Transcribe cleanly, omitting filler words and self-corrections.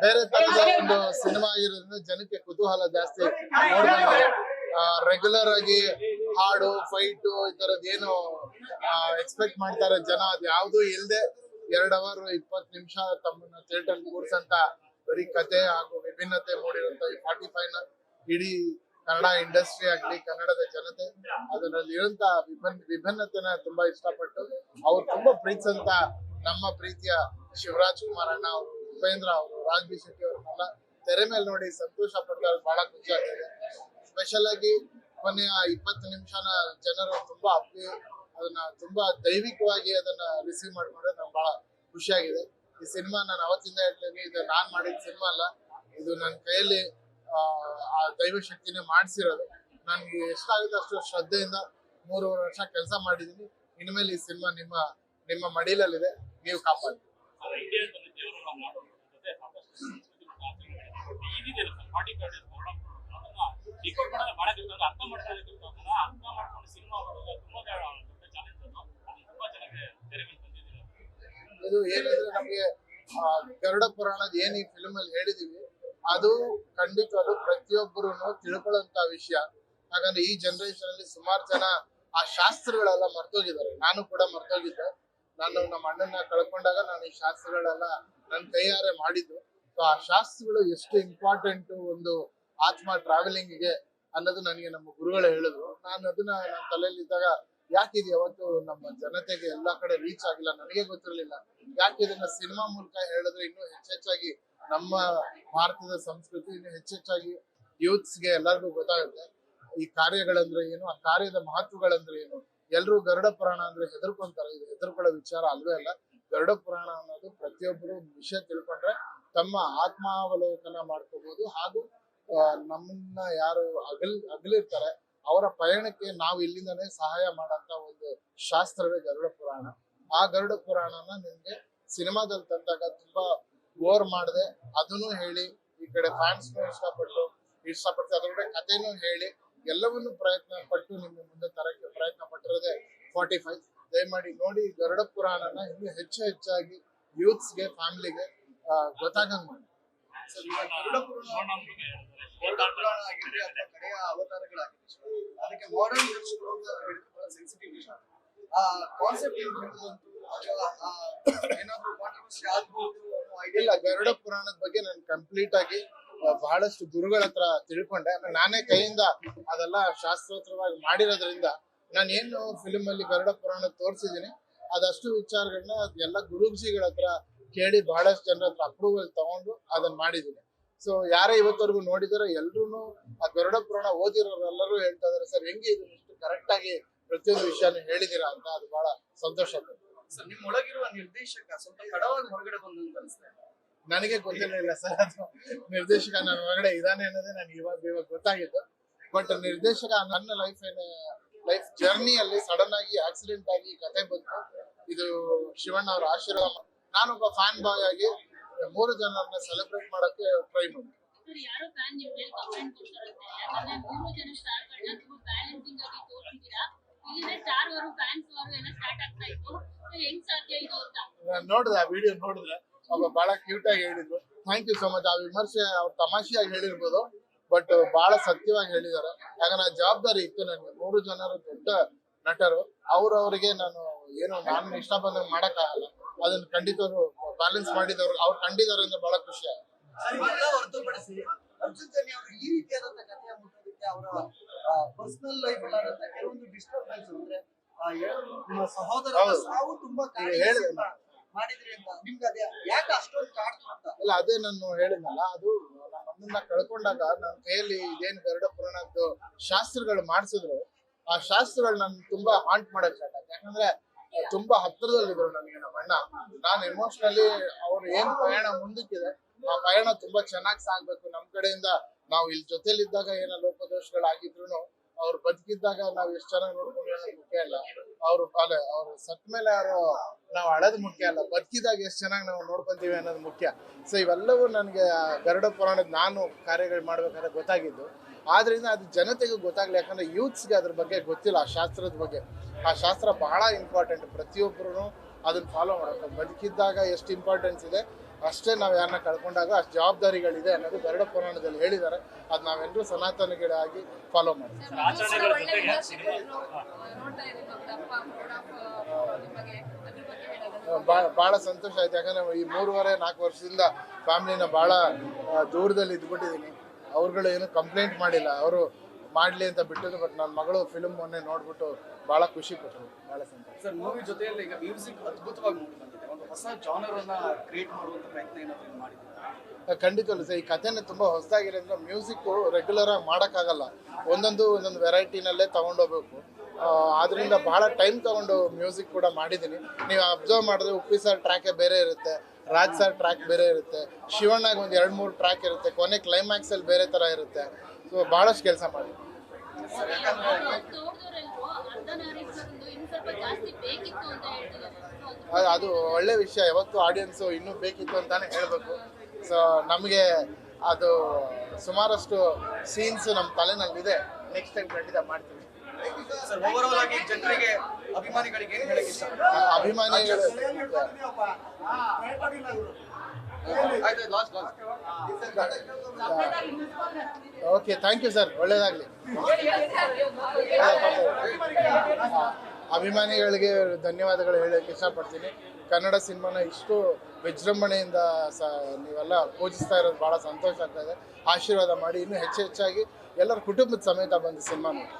ಬೇರೆ ತರದ ಒಂದು ಸಿನಿಮಾ ಆಗಿರೋದ್ರಿಂದ ಜನಕ್ಕೆ ಕುತೂಹಲ ಜಾಸ್ತಿ ನೋಡ್ತಾರೆ. ರೆಗ್ಯುಲರ್ ಆಗಿ ಹಾಡು ಫೈಟು ಈ ತರದ್ ಏನು ಎಕ್ಸ್ಪೆಕ್ಟ್ ಮಾಡ್ತಾರೆ ಜನ, ಅದ್ ಯಾವ್ದು ಇಲ್ದೆ 2 ಅವರ್ 20 ನಿಮಿಷ ತಮ್ಮನ್ನ ಥಿಯೇಟರ್ ಕೂರ್ಸಂತ ಬರೀ ಕತೆ ಹಾಗೂ ವಿಭಿನ್ನತೆ ಮೂಡಿರುವಂತ ಈ 45 ನ ಇಡೀ ಕನ್ನಡ ಇಂಡಸ್ಟ್ರಿ ಆಗ್ಲಿ, ಕನ್ನಡದ ಜನತೆ ಅದರಲ್ಲಿ ಇರುವಂತ ವಿಭಿನ್ನತೆನ ತುಂಬಾ ಇಷ್ಟಪಟ್ಟು ಅವ್ರು ತುಂಬಾ ಪ್ರೀತಿಸಂತ ನಮ್ಮ ಪ್ರೀತಿಯ ಶಿವರಾಜ್ ಕುಮಾರ್ ಅಣ್ಣ ಅವರು, ಉಪೇಂದ್ರ ಅವರು, ರಾಜ್ ಬಿ ಶೆಟ್ಟಿ ಅವ್ರನ್ನೆಲ್ಲ ತೆರೆ ಮೇಲೆ ನೋಡಿ ಸಂತೋಷ ಪಡ್ತಾರೆ. ಬಹಳ ಖುಷಿ ಆಗಿದೆ. ಸ್ಪೆಷಲ್ ಆಗಿ ಕೊನೆಯ 20 ನಿಮಿಷನ ಜನರು ತುಂಬಾ ಅದನ್ನ ತುಂಬಾ ದೈವಿಕವಾಗಿ ಅದನ್ನ ರಿಸೀವ್ ಮಾಡ್ಕೊಂಡ್ರೆ ನಂಗೆ ಬಹಳ ಖುಷಿಯಾಗಿದೆ. ಈ ಸಿನಿಮಾ ನಾನು ಅವತ್ತಿಂದ ಹೇಳ್ತೇನೆ, ಇದು ನಾನ್ ಮಾಡಿದ ಸಿನಿಮಾ ಅಲ್ಲ, ಇದು ನನ್ನ ಕೈಯಲ್ಲಿ ಆ ದೈವ ಶಕ್ತಿನೇ ಮಾಡಿಸಿರೋದು. ನನ್ಗೆ ಎಷ್ಟಾಗುತ್ತೆ ಅಷ್ಟು ಶ್ರದ್ಧೆಯಿಂದ 3 ವರ್ಷ ಕೆಲಸ ಮಾಡಿದೀನಿ. ಇನ್ಮೇಲೆ ಈ ಸಿನಿಮಾ ನಿಮ್ಮ ಮಡಿಲಲ್ಲಿದೆ, ನೀವು ಕಾಪಾಡಿ. ಇದು ಏನಂದ್ರೆ ನಮ್ಗೆ ಗರುಡ ಪುರಾಣದ ಏನ್ ಈ ಫಿಲ್ಮ್ ಅಲ್ಲಿ ಹೇಳಿದೀವಿ ಅದು ಖಂಡಿತವಾಗ್ಲೂ ಪ್ರತಿಯೊಬ್ಬರು ತಿಳ್ಕೊಳ್ಳುವಂತ ವಿಷಯ. ಹಾಗಂದ್ರೆ ಈ ಜನರೇಷನ್ ಅಲ್ಲಿ ಸುಮಾರು ಜನ ಆ ಶಾಸ್ತ್ರಗಳೆಲ್ಲ ಮರ್ತೋಗಿದ್ದಾರೆ. ನಾನು ಕೂಡ ಮರ್ತೋಗಿದ್ದೆ. ನಾನು ನಮ್ಮ ಅಣ್ಣನ ಕಳ್ಕೊಂಡಾಗ ನಾನು ಈ ಶಾಸ್ತ್ರಗಳೆಲ್ಲ ನನ್ನ ಕೈಯಾರೆ ಮಾಡಿದ್ದು. ಸೊ ಆ ಶಾಸ್ತ್ರಗಳು ಎಷ್ಟು ಇಂಪಾರ್ಟೆಂಟ್ ಒಂದು ಆತ್ಮ ಟ್ರಾವೆಲಿಂಗ್ ಗೆ ಅನ್ನೋದು ನನಗೆ ನಮ್ಮ ಗುರುಗಳು ಹೇಳಿದ್ರು. ನಾನು ಅದನ್ನ ನನ್ನ ತಲೆಯಲ್ಲಿ ಇದ್ದಾಗ ಯಾಕೆ ಇದು ಯಾವತ್ತು ನಮ್ಮ ಜನತೆಗೆ ಎಲ್ಲಾ ಕಡೆ ರೀಚ್ ಆಗಿಲ್ಲ, ನನಗೆ ಗೊತ್ತಿರ್ಲಿಲ್ಲ. ಯಾಕೆ ಇದನ್ನ ಸಿನಿಮಾ ಮೂಲಕ ಹೇಳಿದ್ರೆ ಇನ್ನೂ ಹೆಚ್ಚೆಚ್ಚಾಗಿ ನಮ್ಮ ಭಾರತದ ಸಂಸ್ಕೃತಿ ಇನ್ನು ಹೆಚ್ಚೆಚ್ಚಾಗಿ ಯೂತ್ಸ್ಗೆ ಎಲ್ಲರಿಗೂ ಗೊತ್ತಾಗುತ್ತೆ ಈ ಕಾರ್ಯಗಳಂದ್ರೆ ಏನು, ಆ ಕಾರ್ಯದ ಮಹತ್ವಗಳಂದ್ರೆ ಏನು. ಎಲ್ರು ಗರುಡ ಪುರಾಣ ಅಂದ್ರೆ ಹೆದರ್ಕೊಂತಾರೆ. ಇದು ಹೆದರ್ಕೊಳ್ಳೋ ವಿಚಾರ ಅಲ್ವೇ ಅಲ್ಲ. ಗರುಡ ಪುರಾಣ ಅನ್ನೋದು ಪ್ರತಿಯೊಬ್ಬರು ವಿಷಯ ತಿಳ್ಕೊಂಡ್ರೆ ತಮ್ಮ ಆತ್ಮಾವಲೋಕನ ಮಾಡ್ಕೋಬಹುದು. ಹಾಗೂ ನಮ್ಮನ್ನ ಯಾರು ಅಗಲಿರ್ತಾರೆ ಅವರ ಪಯಣಕ್ಕೆ ನಾವು ಇಲ್ಲಿಂದನೇ ಸಹಾಯ ಮಾಡಂತ ಒಂದು ಶಾಸ್ತ್ರವೇ ಗರುಡ ಪುರಾಣ. ಆ ಗರುಡ ಪುರಾಣನ ನಿಮ್ಗೆ ಸಿನಿಮಾದಲ್ಲಿ ತಂದಾಗ ತುಂಬಾ ಬೋರ್ ಮಾಡದೆ ಅದನ್ನು ಹೇಳಿ, ಈ ಕಡೆ ಫ್ಯಾನ್ಸ್ ಇಷ್ಟಪಟ್ಟು ಅದ್ರೊಳಗೆ ಕಥೆನೂ ಹೇಳಿ ಎಲ್ಲವನ್ನೂ ಪ್ರಯತ್ನ ಪಟ್ಟು ನಿಮ್ಮ ಮುಂದೆ ತರಕ್ಕೆ ಪ್ರಯತ್ನ ಪಟ್ಟಿರೋದೆ 45. ದಯಮಾಡಿ ನೋಡಿ ಗರುಡ ಪುರಾಣನ ಇನ್ನೂ ಹೆಚ್ಚಾಗಿ ಯೂತ್ಸ್ಗೆ, ಫ್ಯಾಮಿಲಿಗೆ ಗೊತ್ತಾಗಂಗ್ ಮಾಡಿ. ಇಲ್ಲ, ಗರುಡ ಪುರಾಣದ ಬಗ್ಗೆ ನಾನು ಕಂಪ್ಲೀಟ್ ಆಗಿ ಬಹಳಷ್ಟು ಗುರುಗಳ ಹತ್ರ ತಿಳ್ಕೊಂಡೆ. ನಾನೇ ಕೈಯಿಂದ ಅದೆಲ್ಲ ಶಾಸ್ತ್ರೋತ್ತರವಾಗಿ ಮಾಡಿರೋದ್ರಿಂದ ನಾನು ಏನು ಫಿಲ್ಮ್ ಅಲ್ಲಿ ಗರುಡ ಪುರಾಣ ತೋರಿಸಿದೀನಿ ಅದಷ್ಟು ವಿಚಾರಗಳನ್ನ ಎಲ್ಲ ಗುರುಜಿಗಳ ಹತ್ರ ಕೇಳಿ ಬಹಳಷ್ಟು ಜನರ ಹತ್ರ ಅಪ್ರೂವಲ್ ತಗೊಂಡು ಅದನ್ನ ಮಾಡಿದೀನಿ. ಸೊ ಯಾರೇ ಇವತ್ತವರೆಗೂ ನೋಡಿದಾರೆ ಎಲ್ರು ಆ ಗರುಡ ಪುರಾಣ ಓದಿರೋರೆಲ್ಲರೂ ಹೇಳ್ತಾ ಇದಾರೆ, ಸರ್ ಹೆಂಗೆ ಇದು ಇಷ್ಟು ಕರೆಕ್ಟ್ ಆಗಿ ಪ್ರತಿಯೊಂದು ವಿಷಯನ ಹೇಳಿದೀರಾ ಅಂತ. ಅದು ಬಹಳ ಸಂತೋಷ ಆಗುತ್ತೆ. ನಿಮ್ಮೊಳಗಿರುವ ನಿರ್ದೇಶಕ ಸ್ವಲ್ಪ ತಡವಾಗಿ ಹೊರಗಡೆ ಬಂದಂತ ಅನ್ಸುತ್ತೆ. ನನಗೆ ಗೊತ್ತಿರಲಿಲ್ಲ ಸರ್, ಅದು ನಿರ್ದೇಶಕ ನನ್ನ ಹೊರಗಡೆ ಇದಾನೆ ಅನ್ನೋದೇ ನನಗೆ ಇವಾಗ ಗೊತ್ತಾಗಿತ್ತು. ಬಟ್ ನಿರ್ದೇಶಕ ನನ್ನ ಲೈಫ್ ಜರ್ನಿಯಲ್ಲಿ ಸಡನ್ ಆಗಿ ಆಕ್ಸಿಡೆಂಟ್ ಆಗಿ ಕತೆ ಬಂತು. ಇದು ಶಿವಣ್ಣ ಅವರ ಆಶೀರ್ವಾದ. ನಾನೊಬ್ಬ ಫ್ಯಾನ್ ಬಾಯ್ ಆಗಿ 3 ಜನರನ್ನ ಸೆಲೆಬ್ರೇಟ್ ಮಾಡಕ್ಕೆ ಟ್ರೈ ಮಾಡಿದೆ. ನೋಡಿದೆ ಆ ವಿಡಿಯೋ, ನೋಡಿದ್ರೆ ಒಬ್ಬ ಬಹಳ ಕ್ಯೂಟ್ ಆಗಿ ಹೇಳಿದ್ರು. Thank you so much. ಆ ವಿಮರ್ಶೆ ಅವ್ರು ತಮಾಷೆಯಾಗಿ ಹೇಳಿರ್ಬೋದು, ಬಟ್ ಬಹಳ ಸತ್ಯವಾಗಿ ಹೇಳಿದ್ದಾರೆ. ಯಾಕಂದ್ರೆ ಆ ಜವಾಬ್ದಾರಿ ಇತ್ತು ನನಗೆ. 3 ಜನರು ದೊಡ್ಡ ನಟರು, ಅವ್ರವ್ರಿಗೆ ನಾನು ಇಷ್ಟ ಬಂದಂಗೆ ಮಾಡಕ್ಕಾಗಲ್ಲ. ಅದನ್ನ ಖಂಡಿತವರು ಬ್ಯಾಲೆನ್ಸ್ ಮಾಡಿದವ್ರು ಅವ್ರು ಕಂಡಿದ್ದಾರೆ ಅಂದ್ರೆ ಬಹಳ ಖುಷಿ ಆಗುತ್ತೆ. ಅರ್ಜುನ್ ಜನ್ಯ ಅವರು ಈ ರೀತಿಯಾದಂತ ಕಥೆಯ ಮುಟ್ಟೋದಕ್ಕೆ ಅವರ ಪರ್ಸನಲ್ ಲೈಫ್ ಅಲ್ಲಾದಂತ ಕೆಲವೊಂದು ಡಿಸ್ಟರ್ಬೆನ್ಸ್ ಅಂದ್ರೆ ನಿಮ್ಮ ಸಹೋದರ ಸಾವು ತುಂಬಾ ಮಾಡಿದ್ರಿ ಅಂತ ನಿಮ್ಗೆ ಅದೇ ಯಾಕೆ ಅಷ್ಟೊಂದು ಕಾಡ್ತು ಅಂತ? ಇಲ್ಲ, ಅದೇ ನಾನು ಹೇಳಿದ್ನಲ್ಲ, ಅದು ನಮ್ಮ ಅಣ್ಣನ್ನ ಕಳ್ಕೊಂಡಾಗ ನನ್ನ ಕೈಯಲ್ಲಿ ಇದೇನು ಗರುಡ ಪುರಾಣದ್ದು ಶಾಸ್ತ್ರಗಳು ಮಾಡಿಸಿದ್ರು, ಆ ಶಾಸ್ತ್ರಗಳು ನನ್ ತುಂಬಾ ಹಾಂಟ್ ಮಾಡಕ್ ಸ್ಟಾರ್ಟ್ ಆಯ್ತು. ಯಾಕಂದ್ರೆ ತುಂಬಾ ಹತ್ರದಲ್ಲಿದ್ರು ನನಗೆ ನಮ್ಮ ಅಣ್ಣ. ನಾನು ಎಮೋಷನಲಿ ಅವ್ರು ಏನ್ ಪಯಣ ಮುಂದಕ್ಕಿದೆ ಆ ಪಯಣ ತುಂಬಾ ಚೆನ್ನಾಗಿ ಸಾಗ್ಬೇಕು. ನಮ್ ಕಡೆಯಿಂದ ನಾವು ಇಲ್ಲಿ ಜೊತೆಲಿದ್ದಾಗ ಏನೋ ಲೋಪದೋಷಗಳಾಗಿದ್ರು ಅವ್ರು ಬದುಕಿದ್ದಾಗ ನಾವ್ ಎಷ್ಟು ಚೆನ್ನಾಗಿ ನೋಡ್ಕೊಂಡು ಅನ್ನೋದು ಮುಖ್ಯ ಅಲ್ಲ. ಅವ್ರು ಸತ್ ಮೇಲೆ ನಾವು ಅಳೋದು ಮುಖ್ಯ ಅಲ್ಲ, ಬದುಕಿದಾಗ ಎಷ್ಟು ಚೆನ್ನಾಗಿ ನಾವು ನೋಡ್ಕೊಂತೀವಿ ಅನ್ನೋದು ಮುಖ್ಯ. ಸೊ ಇವೆಲ್ಲವೂ ನನಗೆ ಗರುಡ ಪುರಾಣದ ನಾನು ಕಾರ್ಯಗಳು ಮಾಡ್ಬೇಕಾದ್ರೆ ಗೊತ್ತಾಗಿದ್ದು. ಆದ್ರಿಂದ ಅದು ಜನತೆಗೆ ಗೊತ್ತಾಗ್ಲಿ, ಯಾಕಂದ್ರೆ ಯೂತ್ಸ್ಗೆ ಅದ್ರ ಬಗ್ಗೆ ಗೊತ್ತಿಲ್ಲ. ಆ ಶಾಸ್ತ್ರದ ಬಗ್ಗೆ, ಆ ಶಾಸ್ತ್ರ ಬಹಳ ಇಂಪಾರ್ಟೆಂಟ್. ಪ್ರತಿಯೊಬ್ಬರು ಅದನ್ನ ಫಾಲೋ ಮಾಡಬೇಕು. ಬದುಕಿದ್ದಾಗ ಎಷ್ಟು ಇಂಪಾರ್ಟೆನ್ಸ್ ಇದೆ ಅಷ್ಟೇ ನಾವು ಯಾರನ್ನ ಕಳ್ಕೊಂಡಾಗ ಅಷ್ಟು ಜವಾಬ್ದಾರಿಗಳಿದೆ ಅನ್ನೋದು ಗರುಡ ಪುರಾಣದಲ್ಲಿ ಹೇಳಿದ್ದಾರೆ. ಅದು ನಾವೆಲ್ಲರೂ ಸನಾತನಿಗಳಾಗಿ ಫಾಲೋ ಮಾಡ್ತೀವಿ. ಭಾಳ ಸಂತೋಷ ಆಯ್ತು. ಯಾಕಂದ್ರೆ ಈ 3.5-4 ವರ್ಷದಿಂದ ಫ್ಯಾಮಿಲಿನ ಭಾಳ ದೂರದಲ್ಲಿ ಇದ್ಬಿಟ್ಟಿದ್ದೀನಿ. ಅವ್ರುಗಳು ಏನು ಕಂಪ್ಲೇಂಟ್ ಮಾಡಿಲ್ಲ, ಅವರು ಮಾಡಲಿ ಅಂತ ಬಿಟ್ಟಿದ್ದು. ಬಟ್ ನನ್ನ ಮಗಳು ಫಿಲ್ಮ್ ಮೊನ್ನೆ ನೋಡ್ಬಿಟ್ಟು ಭಾಳ ಖುಷಿ ಪಟ್ಟರು, ಭಾಳ ಸಂತೋಷ. ಸರ್, ಮೂವಿ ಜೊತೆಯಲ್ಲಿ ಈಗ ಮ್ಯೂಸಿಕ್ ಅದ್ಭುತವಾಗಿ ಮೂಡಿ ಬಂದಿದೆ. ಒಂದು ಹೊಸ ಜಾನರ್ ಅನ್ನ ಕ್ರಿಯೇಟ್ ಮಾಡುವಂತ ಪ್ರಯತ್ನ ಏನಾದ್ರು ಮಾಡಿದ್ದೀರಾ? ಖಂಡಿತವಲ್ಲ ಸರ್. ಈ ಕಥೆನೇ ತುಂಬ ಹೊಸದಾಗಿರೋದ್ರಿಂದ ಮ್ಯೂಸಿಕ್ಕು ರೆಗ್ಯುಲರ್ ಆಗಿ ಮಾಡೋಕ್ಕಾಗಲ್ಲ. ಒಂದೊಂದು ವೆರೈಟಿನಲ್ಲೇ ತೊಗೊಂಡೋಗ್ಬೇಕು. ಆದ್ರಿಂದ ಭಾಳ ಟೈಮ್ ತೊಗೊಂಡು ಮ್ಯೂಸಿಕ್ ಕೂಡ ಮಾಡಿದ್ದೀನಿ. ನೀವು ಅಬ್ಸರ್ವ್ ಮಾಡಿದ್ರೆ ಉಪ್ಪಿ ಸರ್ ಟ್ರ್ಯಾಕೇ ಬೇರೆ ಇರುತ್ತೆ, ರಾಜ್ ಸರ್ ಟ್ರ್ಯಾಕ್ ಬೇರೆ ಇರುತ್ತೆ, ಶಿವಣ್ಣಗೆ ಒಂದು 2-3 ಟ್ರ್ಯಾಕ್ ಇರುತ್ತೆ, ಕೊನೆ ಕ್ಲೈಮ್ಯಾಕ್ಸಲ್ಲಿ ಬೇರೆ ಥರ ಇರುತ್ತೆ. ಸೊ ಭಾಳಷ್ಟು ಕೆಲಸ ಮಾಡಿದ್ದೀನಿ. ಅದು ಒಳ್ಳೆ ವಿಷಯ. ಯಾವತ್ತು ಆಡಿಯನ್ಸು ಇನ್ನೂ ಬೇಕಿತ್ತು ಅಂತಾನೆ ಹೇಳಬೇಕು. ಸೊ ನಮಗೆ ಅದು ಸುಮಾರಷ್ಟು ಸೀನ್ಸ್ ನಮ್ಮ ತಲೆನಲ್ಲಿದೆ. ನೆಕ್ಸ್ಟ್ ಟೈಮ್ ಖಂಡಿತ ಮಾಡ್ತೀವಿ. ಸರ್, ಓವರಾಲ್ ಆಗಿ ಜನರಿಗೆ, ಅಭಿಮಾನಿಗಳಿಗೆ ಏನು ಹೇಳಕ್ಕೆ ಇಷ್ಟ? ಅಭಿಮಾನಿಗಳು ಓಕೆ, ಥ್ಯಾಂಕ್ ಯು ಸರ್, ಒಳ್ಳೇದಾಗಲಿ. ಅಭಿಮಾನಿಗಳಿಗೆ ಧನ್ಯವಾದಗಳು ಹೇಳೋಕ್ಕೆ ಇಷ್ಟಪಡ್ತೀನಿ. ಕನ್ನಡ ಸಿನಿಮಾನ ಇಷ್ಟು ವಿಜೃಂಭಣೆಯಿಂದ ನೀವೆಲ್ಲ ಪೂಜಿಸ್ತಾ ಇರೋದು ಭಾಳ ಸಂತೋಷ ಆಗ್ತಾ ಇದೆ. ಆಶೀರ್ವಾದ ಮಾಡಿ ಇನ್ನೂ ಹೆಚ್ಚಾಗಿ ಎಲ್ಲರ ಕುಟುಂಬದ ಸಮೇತ ಬಂದು ಸಿನಿಮಾ ನೋಡಿ.